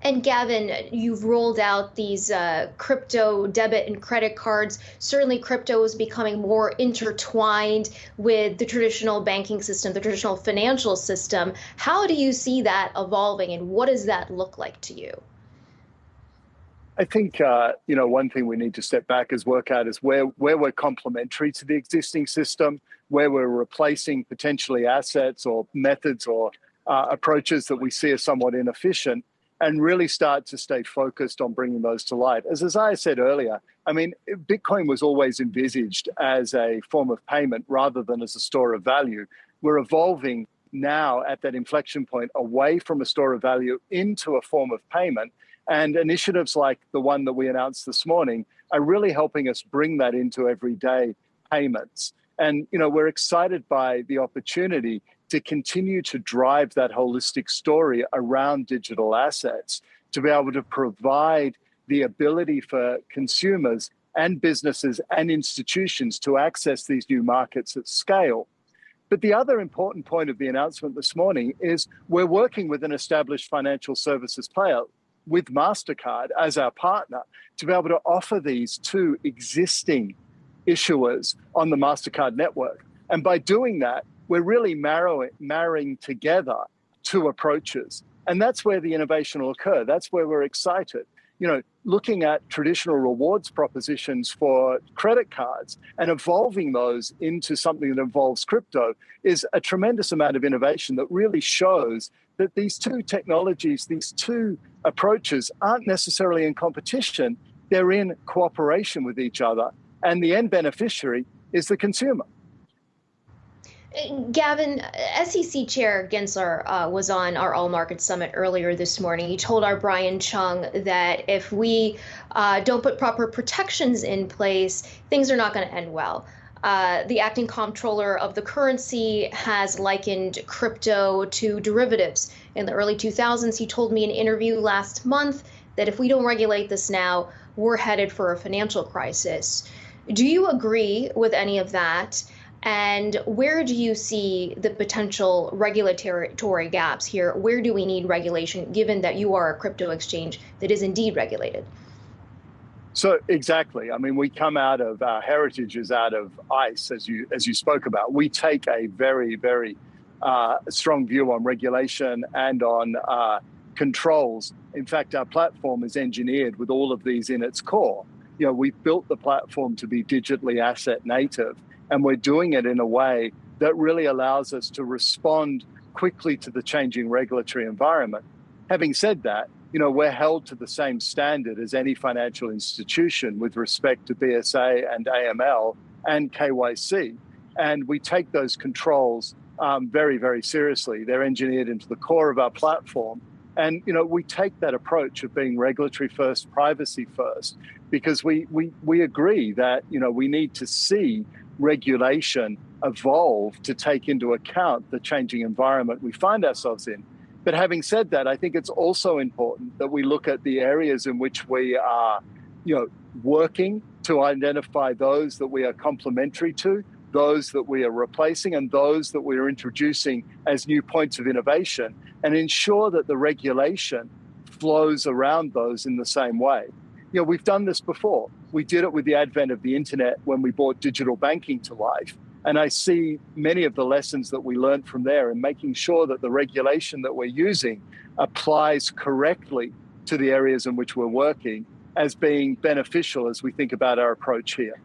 And Gavin, you've rolled out these crypto debit and credit cards. Certainly, crypto is becoming more intertwined with the traditional banking system, the traditional financial system. How do you see that evolving, and what does that look like to you? I think one thing we need to step back is work out is where we're complementary to the existing system, where we're replacing potentially assets or methods or approaches that we see as somewhat inefficient, and really start to stay focused on bringing those to light. As Isaiah said earlier, I mean, Bitcoin was always envisaged as a form of payment rather than as a store of value. We're evolving now at that inflection point away from a store of value into a form of payment. And initiatives like the one that we announced this morning are really helping us bring that into everyday payments. And, we're excited by the opportunity to continue to drive that holistic story around digital assets, to be able to provide the ability for consumers and businesses and institutions to access these new markets at scale. But the other important point of the announcement this morning is we're working with an established financial services player with MasterCard as our partner to be able to offer these to existing issuers on the MasterCard network. And by doing that, we're really marrying together two approaches. And that's where the innovation will occur. That's where we're excited. Looking at traditional rewards propositions for credit cards and evolving those into something that involves crypto is a tremendous amount of innovation that really shows that these two technologies, these two approaches aren't necessarily in competition. They're in cooperation with each other. And the end beneficiary is the consumer. Gavin, SEC Chair Gensler was on our All Markets Summit earlier this morning. He told our Brian Chung that if we don't put proper protections in place, things are not going to end well. The acting comptroller of the currency has likened crypto to derivatives. In the early 2000s, he told me in an interview last month that if we don't regulate this now, we're headed for a financial crisis. Do you agree with any of that? And where do you see the potential regulatory gaps here? Where do we need regulation, given that you are a crypto exchange that is indeed regulated? So exactly. I mean, we come out of our heritage is out of ICE, as you spoke about. We take a very, very strong view on regulation and on controls. In fact, our platform is engineered with all of these in its core. We've built the platform to be digitally asset native. And we're doing it in a way that really allows us to respond quickly to the changing regulatory environment. Having said that, we're held to the same standard as any financial institution with respect to BSA and AML and KYC. And we take those controls very, very seriously. They're engineered into the core of our platform. And, we take that approach of being regulatory first, privacy first, because we agree that, we need to see regulation evolve to take into account the changing environment we find ourselves in. But having said that, I think it's also important that we look at the areas in which we are, working to identify those that we are complementary to, those that we are replacing, and those that we are introducing as new points of innovation, and ensure that the regulation flows around those in the same way. We've done this before. We did it with the advent of the internet when we brought digital banking to life. And I see many of the lessons that we learned from there in making sure that the regulation that we're using applies correctly to the areas in which we're working as being beneficial as we think about our approach here.